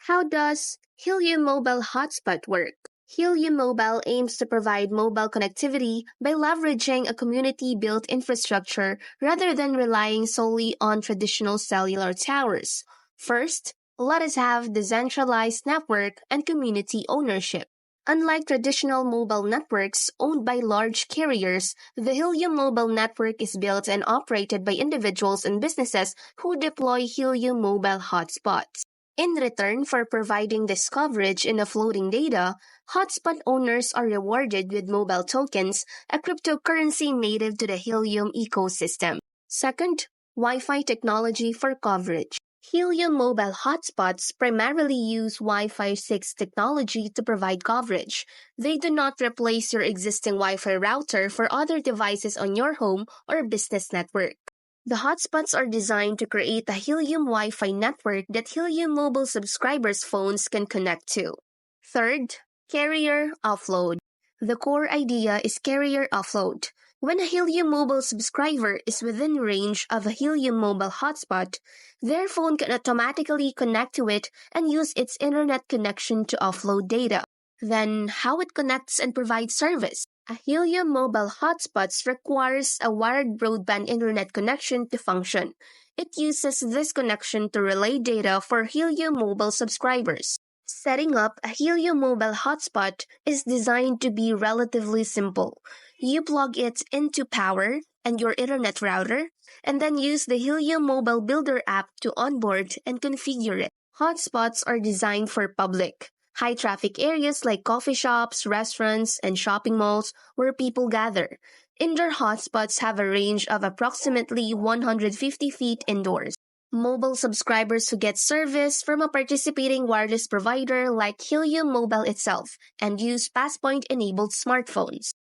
How does Helium Mobile Hotspot work? Helium Mobile aims to provide mobile connectivity by leveraging a community-built infrastructure rather than relying solely on traditional cellular towers. First, let us have decentralized network and community ownership. Unlike traditional mobile networks owned by large carriers, the Helium Mobile Network is built and operated by individuals and businesses who deploy Helium Mobile Hotspots. In return for providing this coverage and offloading data, hotspot owners are rewarded with mobile tokens, a cryptocurrency native to the Helium ecosystem. Second, Wi-Fi technology for coverage. Helium mobile hotspots primarily use Wi-Fi 6 technology to provide coverage. They do not replace your existing Wi-Fi router for other devices on your home or business network. The hotspots are designed to create a Helium Wi-Fi network that Helium mobile subscribers' phones can connect to. Third, carrier offload. The core idea is carrier offload. When a Helium mobile subscriber is within range of a Helium mobile hotspot, their phone can automatically connect to it and use its internet connection to offload data. Then, how it connects and provides service? A Helium mobile hotspots requires a wired broadband internet connection to function. It uses this connection to relay data for Helium mobile subscribers. Setting up a Helium mobile hotspot is designed to be relatively simple. You plug it into power and your internet router, and then use the Helium Mobile Builder app to onboard and configure it. Hotspots are designed for public, high-traffic areas like coffee shops, restaurants, and shopping malls where people gather. Indoor hotspots have a range of approximately 150 feet indoors. Mobile subscribers who get service from a participating wireless provider like Helium Mobile itself and use Passpoint-enabled smartphones.